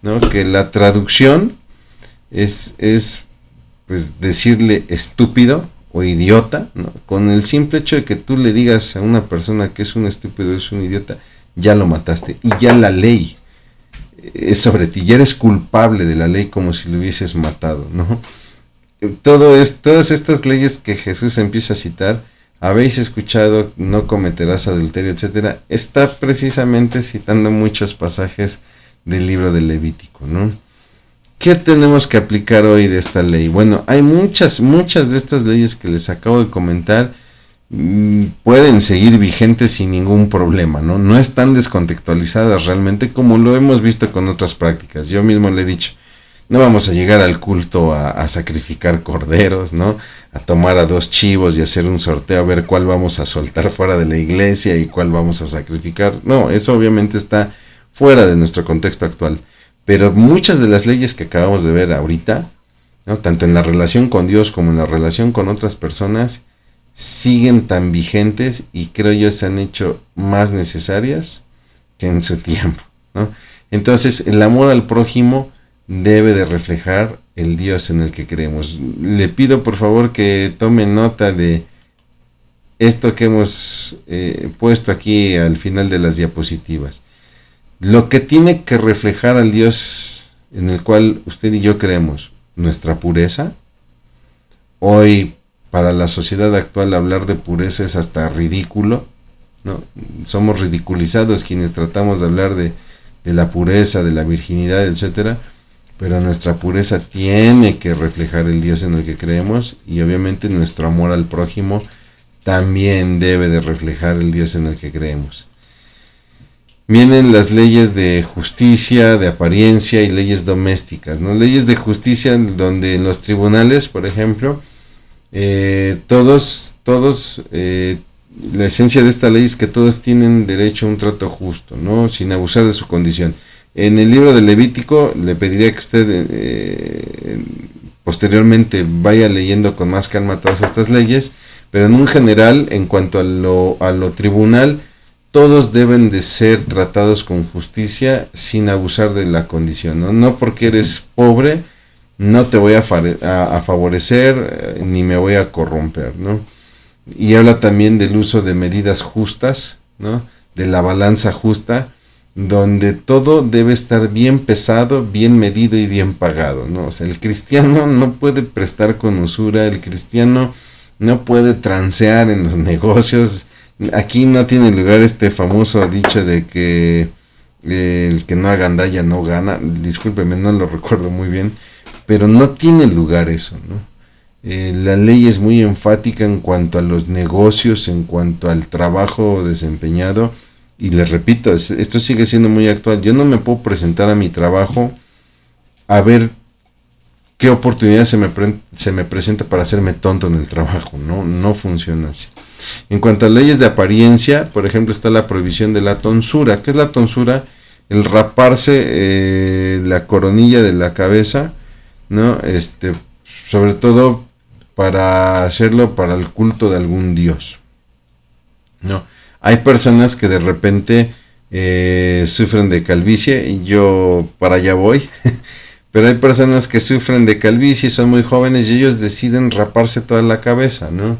¿no? Que la traducción es pues decirle estúpido o idiota, ¿no? Con el simple hecho de que tú le digas a una persona que es un estúpido, es un idiota, ya lo mataste y ya la ley es sobre ti, ya eres culpable de la ley como si lo hubieses matado, ¿no? Todas estas leyes que Jesús empieza a citar, habéis escuchado, no cometerás adulterio, etcétera, está precisamente citando muchos pasajes del libro de Levítico, ¿no? ¿Qué tenemos que aplicar hoy de esta ley? Bueno, hay muchas de estas leyes que les acabo de comentar, pueden seguir vigentes sin ningún problema, ¿no? No están descontextualizadas realmente como lo hemos visto con otras prácticas. Yo mismo le he dicho, no vamos a llegar al culto a sacrificar corderos, ¿no? A tomar a 2 chivos y hacer un sorteo a ver cuál vamos a soltar fuera de la iglesia y cuál vamos a sacrificar. No, eso obviamente está fuera de nuestro contexto actual. Pero muchas de las leyes que acabamos de ver ahorita, ¿no? Tanto en la relación con Dios como en la relación con otras personas, siguen tan vigentes y creo yo se han hecho más necesarias que en su tiempo, ¿no? Entonces, el amor al prójimo debe de reflejar el Dios en el que creemos. Le pido por favor que tome nota de esto que hemos puesto aquí al final de las diapositivas. Lo que tiene que reflejar al Dios en el cual usted y yo creemos, nuestra pureza. Hoy, para la sociedad actual, hablar de pureza es hasta ridículo, ¿no? Somos ridiculizados quienes tratamos de hablar de la pureza, de la virginidad, etcétera. Pero nuestra pureza tiene que reflejar el Dios en el que creemos, y obviamente nuestro amor al prójimo también debe de reflejar el Dios en el que creemos. Vienen las leyes de justicia, de apariencia y leyes domésticas, ¿no? Leyes de justicia donde en los tribunales, por ejemplo, la esencia de esta ley es que todos tienen derecho a un trato justo, ¿no? Sin abusar de su condición. En el libro de Levítico le pediría que usted posteriormente vaya leyendo con más calma todas estas leyes, pero en un general, en cuanto a lo tribunal, todos deben de ser tratados con justicia sin abusar de la condición, ¿no? No porque eres pobre, no te voy a favorecer, ni me voy a corromper, ¿no? Y habla también del uso de medidas justas, ¿no? De la balanza justa, donde todo debe estar bien pesado, bien medido y bien pagado, ¿no? O sea, el cristiano no puede prestar con usura, el cristiano no puede transear en los negocios. Aquí no tiene lugar este famoso dicho de que el que no agandalla no gana. Discúlpeme, no lo recuerdo muy bien, pero no tiene lugar eso, ¿no? La ley es muy enfática en cuanto a los negocios, en cuanto al trabajo desempeñado, y les repito, esto sigue siendo muy actual. Yo no me puedo presentar a mi trabajo a ver qué oportunidad se me presenta para hacerme tonto en el trabajo. No funciona así. En cuanto a leyes de apariencia, por ejemplo, está la prohibición de la tonsura. ¿Qué es la tonsura? El raparse la coronilla de la cabeza, ¿no? Sobre todo para hacerlo para el culto de algún dios, ¿no? Hay personas que de repente sufren de calvicie, y yo para allá voy. Pero hay personas que sufren de calvicie, son muy jóvenes y ellos deciden raparse toda la cabeza, ¿no?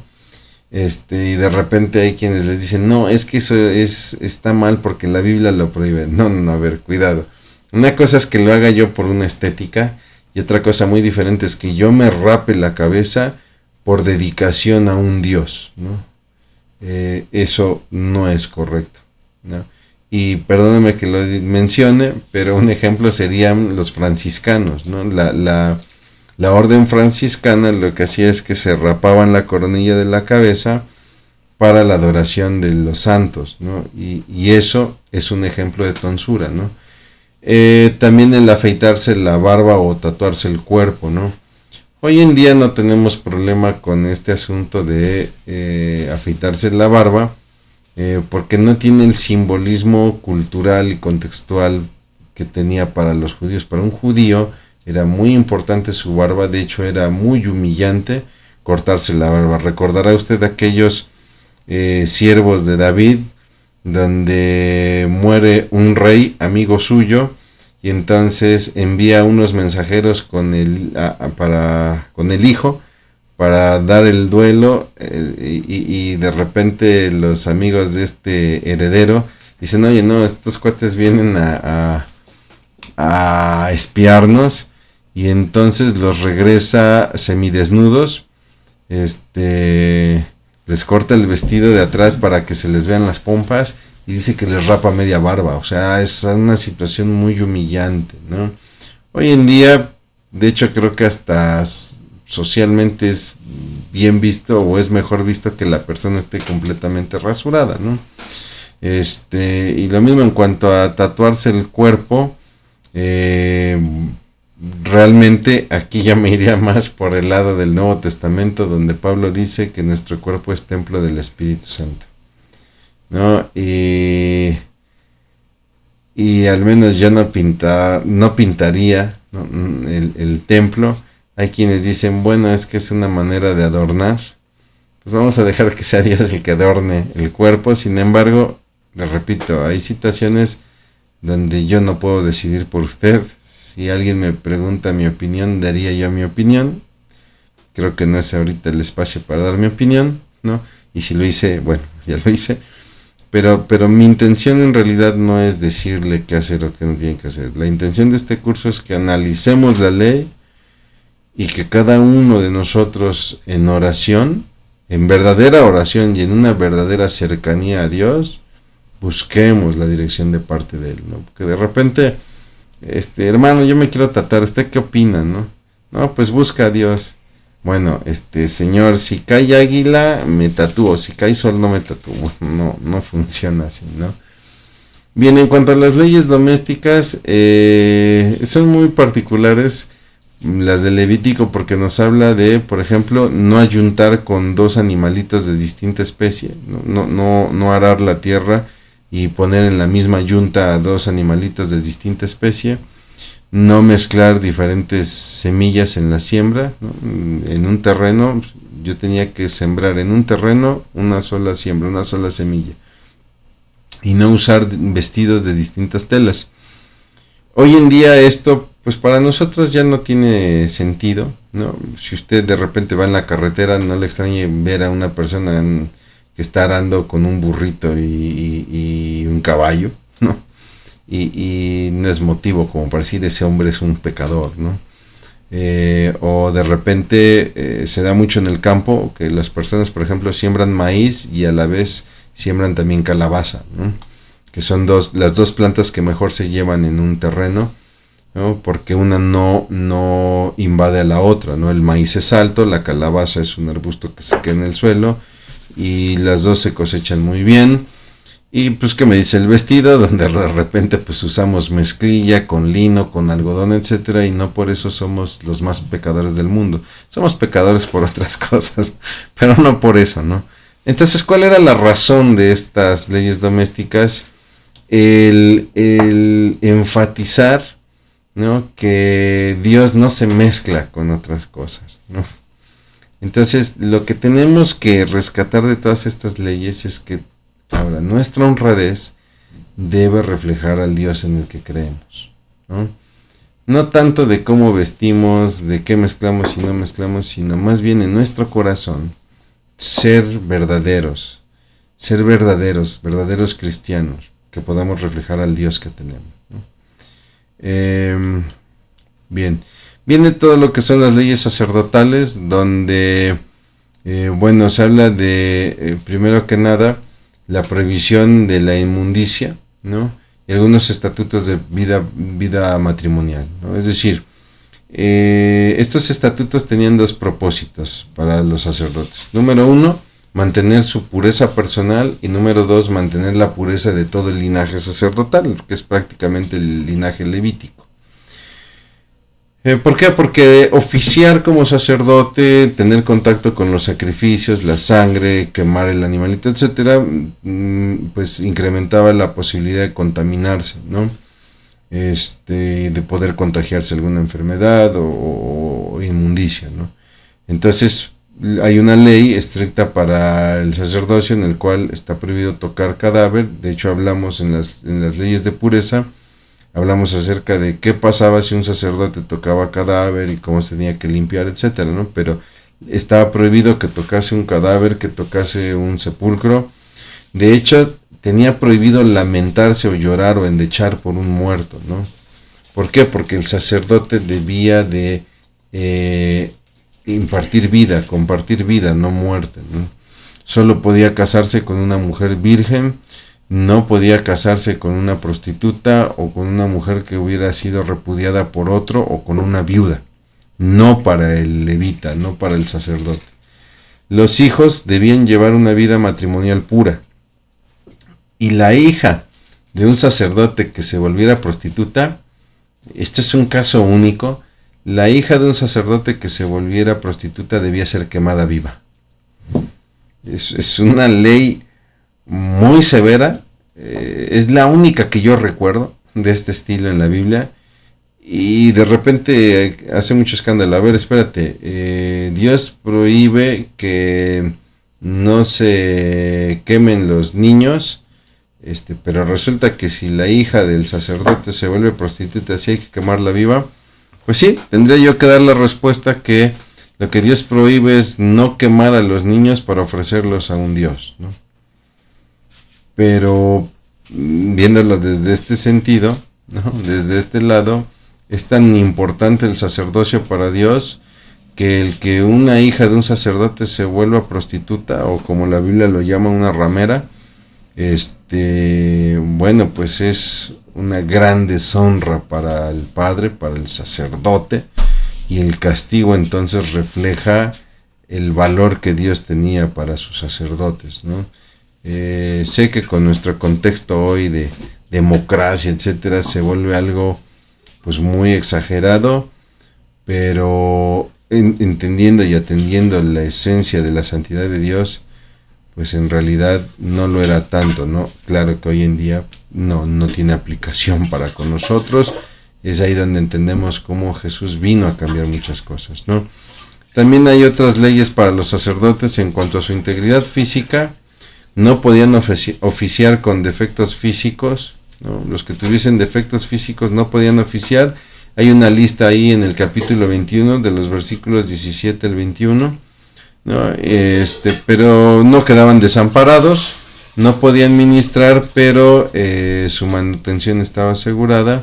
Y de repente hay quienes les dicen, no, es que eso está mal porque la Biblia lo prohíbe. No, a ver, cuidado. Una cosa es que lo haga yo por una estética, y otra cosa muy diferente es que yo me rape la cabeza por dedicación a un Dios, ¿no? Eso no es correcto, ¿no? Y perdóname que lo mencione, pero un ejemplo serían los franciscanos, ¿no? La orden franciscana lo que hacía es que se rapaban la coronilla de la cabeza para la adoración de los santos, ¿no? Y eso es un ejemplo de tonsura, ¿no? También el afeitarse la barba o tatuarse el cuerpo, ¿no? Hoy en día no tenemos problema con este asunto de afeitarse la barba, porque no tiene el simbolismo cultural y contextual que tenía para los judíos. Para un judío era muy importante su barba, de hecho era muy humillante cortarse la barba. Recordará usted aquellos siervos de David, donde muere un rey amigo suyo, y entonces envía unos mensajeros con el hijo para dar el duelo, y de repente los amigos de este heredero dicen: oye, no, estos cuates vienen a espiarnos, y entonces los regresa semidesnudos, les corta el vestido de atrás para que se les vean las pompas, y dice que les rapa media barba. O sea, es una situación muy humillante, ¿no? Hoy en día, de hecho, creo que hasta socialmente es bien visto, o es mejor visto, que la persona esté completamente rasurada, ¿no? Y lo mismo en cuanto a tatuarse el cuerpo. Realmente aquí ya me iría más por el lado del Nuevo Testamento, donde Pablo dice que nuestro cuerpo es templo del Espíritu Santo, ¿no? Y al menos yo no pintaría, ¿no?, el templo. Hay quienes dicen: bueno, es que es una manera de adornar. Pues vamos a dejar que sea Dios el que adorne el cuerpo. Sin embargo, le repito, hay situaciones donde yo no puedo decidir por usted. Si alguien me pregunta mi opinión, daría yo mi opinión. Creo que no es ahorita el espacio para dar mi opinión, ¿no? Y si lo hice, bueno, ya lo hice. Pero mi intención en realidad no es decirle qué hacer o qué no tiene que hacer. La intención de este curso es que analicemos la ley, y que cada uno de nosotros, en oración, en verdadera oración y en una verdadera cercanía a Dios, busquemos la dirección de parte de Él, ¿no? Porque de repente, hermano, yo me quiero tatuar, ¿usted qué opina, no? No, pues busca a Dios. Bueno, señor, si cae águila, me tatúo; si cae sol, no me tatúo. No funciona así, ¿no? Bien, en cuanto a las leyes domésticas, son muy particulares las de Levítico, porque nos habla de, por ejemplo, no ayuntar con dos animalitos de distinta especie, no arar la tierra y poner en la misma yunta a dos animalitos de distinta especie, no mezclar diferentes semillas en la siembra, ¿no? En un terreno, yo tenía que sembrar en un terreno una sola siembra, una sola semilla, y no usar vestidos de distintas telas. Hoy en día esto, pues para nosotros ya no tiene sentido, ¿no? Si usted de repente va en la carretera, no le extrañe ver a una persona que está arando con un burrito y un caballo, ¿no? Y no es motivo como para decir: ese hombre es un pecador, ¿no? O de repente se da mucho en el campo que las personas, por ejemplo, siembran maíz y a la vez siembran también calabaza, ¿no? Que son las dos plantas que mejor se llevan en un terreno, ¿no? Porque una no invade a la otra, ¿no? El maíz es alto, la calabaza es un arbusto que se queda en el suelo, y las dos se cosechan muy bien. Y pues, ¿qué me dice el vestido? Donde de repente pues usamos mezclilla con lino, con algodón, etcétera, y no por eso somos los más pecadores del mundo. Somos pecadores por otras cosas, pero no por eso, ¿no? Entonces, ¿cuál era la razón de estas leyes domésticas? El enfatizar, ¿no?, que Dios no se mezcla con otras cosas, ¿no? Entonces, lo que tenemos que rescatar de todas estas leyes es que ahora nuestra honradez debe reflejar al Dios en el que creemos, ¿no? No tanto de cómo vestimos, de qué mezclamos y no mezclamos, sino más bien en nuestro corazón ser verdaderos cristianos, que podamos reflejar al Dios que tenemos, ¿no? Bien, viene todo lo que son las leyes sacerdotales, donde, bueno, se habla de, primero que nada, la prohibición de la inmundicia, ¿no? Y algunos estatutos de vida matrimonial, ¿no? Es decir, estos estatutos tenían dos propósitos para los sacerdotes. Número uno, mantener su pureza personal, y número dos, mantener la pureza de todo el linaje sacerdotal, que es prácticamente el linaje levítico. ¿Por qué? Porque oficiar como sacerdote, tener contacto con los sacrificios, la sangre, quemar el animalito, etcétera, pues incrementaba la posibilidad de contaminarse, ¿no? De poder contagiarse alguna enfermedad o inmundicia, ¿no? Entonces, hay una ley estricta para el sacerdocio en el cual está prohibido tocar cadáver. De hecho, hablamos en las leyes de pureza, hablamos acerca de qué pasaba si un sacerdote tocaba cadáver y cómo se tenía que limpiar, etcétera, ¿no? Pero estaba prohibido que tocase un cadáver, que tocase un sepulcro. De hecho, tenía prohibido lamentarse o llorar o endechar por un muerto, ¿no? ¿Por qué? Porque el sacerdote debía de impartir vida, compartir vida, no muerte, ¿no? Solo podía casarse con una mujer virgen, no podía casarse con una prostituta o con una mujer que hubiera sido repudiada por otro o con una viuda. No para el levita, no para el sacerdote. Los hijos debían llevar una vida matrimonial pura. Y la hija de un sacerdote que se volviera prostituta, esto es un caso único, la hija de un sacerdote que se volviera prostituta debía ser quemada viva. Es una ley muy severa, es la única que yo recuerdo de este estilo en la Biblia, y de repente hace mucho escándalo. A ver, espérate, Dios prohíbe que no se quemen los niños, pero resulta que si la hija del sacerdote se vuelve prostituta, sí hay que quemarla viva. Pues sí, tendría yo que dar la respuesta que lo que Dios prohíbe es no quemar a los niños para ofrecerlos a un Dios, ¿no? Pero viéndolo desde este sentido, ¿no? Desde este lado, es tan importante el sacerdocio para Dios que el que una hija de un sacerdote se vuelva prostituta, o como la Biblia lo llama, una ramera, bueno, pues es una gran deshonra para el padre, para el sacerdote, y el castigo entonces refleja el valor que Dios tenía para sus sacerdotes, ¿no? Sé que con nuestro contexto hoy de democracia, etcétera, se vuelve algo pues muy exagerado, pero entendiendo y atendiendo la esencia de la santidad de Dios, pues en realidad no lo era tanto, ¿no? Claro que hoy en día no tiene aplicación para con nosotros. Es ahí donde entendemos cómo Jesús vino a cambiar muchas cosas, ¿no? También hay otras leyes para los sacerdotes en cuanto a su integridad física. No podían oficiar con defectos físicos, ¿no? Los que tuviesen defectos físicos no podían oficiar. Hay una lista ahí en el capítulo 21 de los versículos 17 al 21, ¿no? Pero no quedaban desamparados, no podían ministrar, pero su manutención estaba asegurada,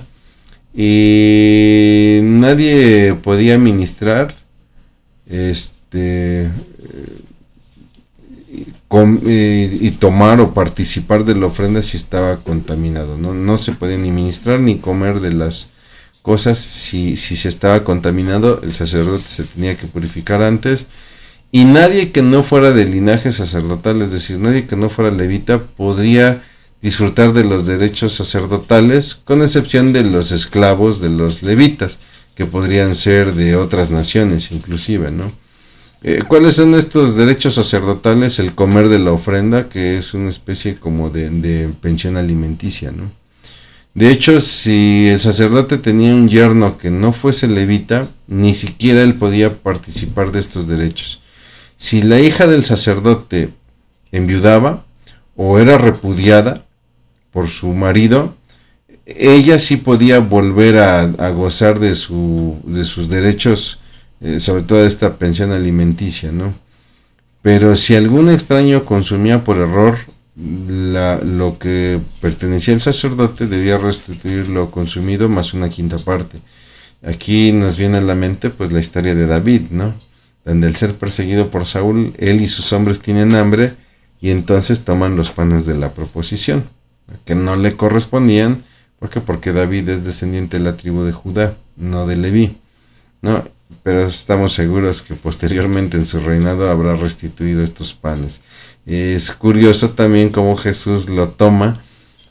y nadie podía ministrar y tomar o participar de la ofrenda si estaba contaminado, ¿no? No se podía ni ministrar ni comer de las cosas si se estaba contaminado. El sacerdote se tenía que purificar antes, y nadie que no fuera del linaje sacerdotal, es decir, nadie que no fuera levita, podría disfrutar de los derechos sacerdotales, con excepción de los esclavos de los levitas, que podrían ser de otras naciones inclusive, ¿no? ¿Cuáles son estos derechos sacerdotales? El comer de la ofrenda, que es una especie como de pensión alimenticia, ¿no? De hecho, si el sacerdote tenía un yerno que no fuese levita, ni siquiera él podía participar de estos derechos. Si la hija del sacerdote enviudaba o era repudiada por su marido, ella sí podía volver a gozar de sus derechos, sobre todo esta pensión alimenticia, ¿no? Pero si algún extraño consumía por error lo que pertenecía al sacerdote, debía restituir lo consumido más una quinta parte. Aquí nos viene a la mente pues la historia de David, ¿no? Donde al ser perseguido por Saúl, él y sus hombres tienen hambre, y entonces toman los panes de la proposición, que no le correspondían. ¿Por qué? Porque David es descendiente de la tribu de Judá, no de Leví, ¿no? Pero estamos seguros que posteriormente en su reinado habrá restituido estos panes. Es curioso también cómo Jesús lo toma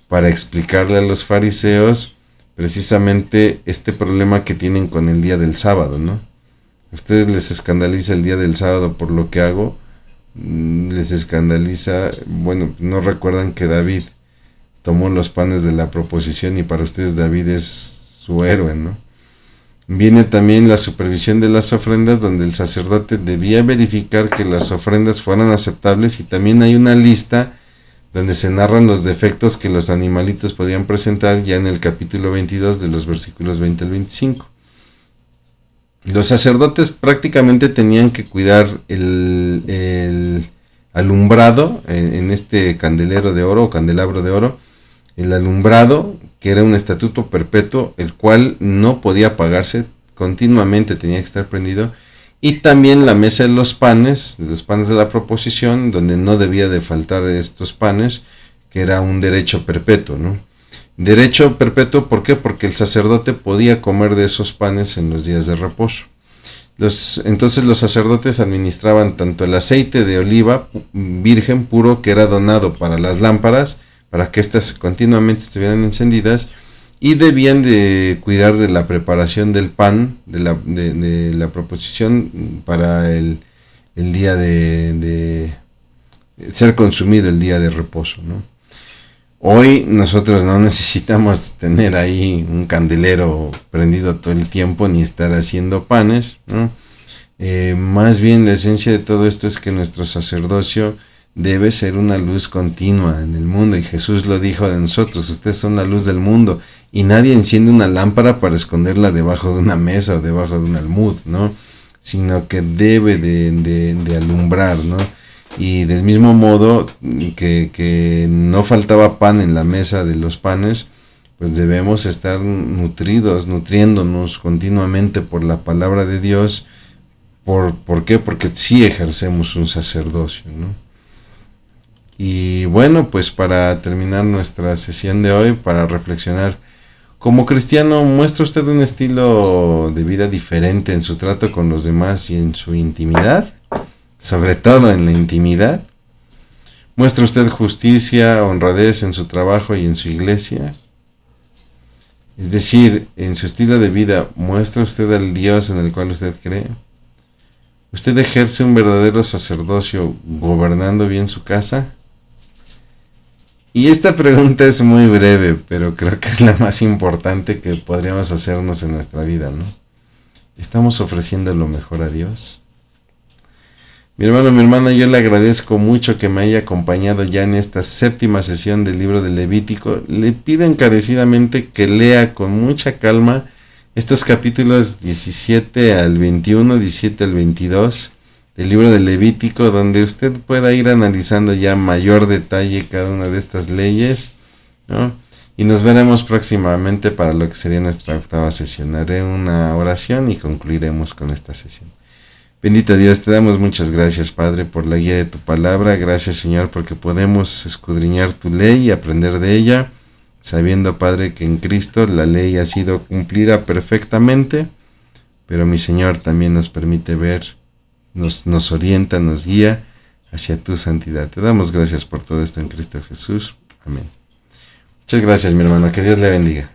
para explicarle a los fariseos precisamente este problema que tienen con el día del sábado, ¿no? ¿A ustedes les escandaliza el día del sábado por lo que hago? Les escandaliza, bueno, no recuerdan que David tomó los panes de la proposición, y para ustedes David es su héroe, ¿no? Viene también la supervisión de las ofrendas, donde el sacerdote debía verificar que las ofrendas fueran aceptables, y también hay una lista donde se narran los defectos que los animalitos podían presentar, ya en el capítulo 22 de los versículos 20 al 25. Los sacerdotes prácticamente tenían que cuidar el alumbrado en este candelero de oro o candelabro de oro, el alumbrado, que era un estatuto perpetuo, el cual no podía apagarse, continuamente tenía que estar prendido, y también la mesa de los panes de la proposición, donde no debía de faltar estos panes, que era un derecho perpetuo, ¿no? Derecho perpetuo, ¿por qué? Porque el sacerdote podía comer de esos panes en los días de reposo. Entonces los sacerdotes administraban tanto el aceite de oliva virgen puro, que era donado para las lámparas, para que éstas continuamente estuvieran encendidas, y debían de cuidar de la preparación del pan, de la proposición para el día de ser consumido, el día de reposo, ¿no? Hoy nosotros no necesitamos tener ahí un candelero prendido todo el tiempo, ni estar haciendo panes, ¿no? Más bien la esencia de todo esto es que nuestro sacerdocio debe ser una luz continua en el mundo, y Jesús lo dijo de nosotros: ustedes son la luz del mundo, y nadie enciende una lámpara para esconderla debajo de una mesa o debajo de un almud, ¿no? Sino que debe de alumbrar, ¿no? Y del mismo modo que no faltaba pan en la mesa de los panes, pues debemos estar nutriéndonos continuamente por la palabra de Dios. ¿Por qué? Porque sí ejercemos un sacerdocio, ¿no? Y bueno, pues para terminar nuestra sesión de hoy, para reflexionar, como cristiano, ¿muestra usted un estilo de vida diferente en su trato con los demás y en su intimidad? Sobre todo en la intimidad. ¿Muestra usted justicia, honradez en su trabajo y en su iglesia? Es decir, en su estilo de vida, ¿muestra usted al Dios en el cual usted cree? ¿Usted ejerce un verdadero sacerdocio gobernando bien su casa? Y esta pregunta es muy breve, pero creo que es la más importante que podríamos hacernos en nuestra vida, ¿no? ¿Estamos ofreciendo lo mejor a Dios? Mi hermano, mi hermana, yo le agradezco mucho que me haya acompañado ya en esta 7ª sesión del libro de Levítico. Le pido encarecidamente que lea con mucha calma estos capítulos 17 al 21, 17 al 22 del libro de Levítico, donde usted pueda ir analizando ya mayor detalle cada una de estas leyes, ¿no? Y nos veremos próximamente para lo que sería nuestra 8ª sesión. Haré una oración y concluiremos con esta sesión. Bendito Dios, te damos muchas gracias, Padre, por la guía de tu palabra. Gracias, Señor, porque podemos escudriñar tu ley y aprender de ella, sabiendo, Padre, que en Cristo la ley ha sido cumplida perfectamente, pero mi Señor también nos permite ver, nos orienta, nos guía hacia tu santidad. Te damos gracias por todo esto en Cristo Jesús. Amén. Muchas gracias, mi hermano. Que Dios le bendiga.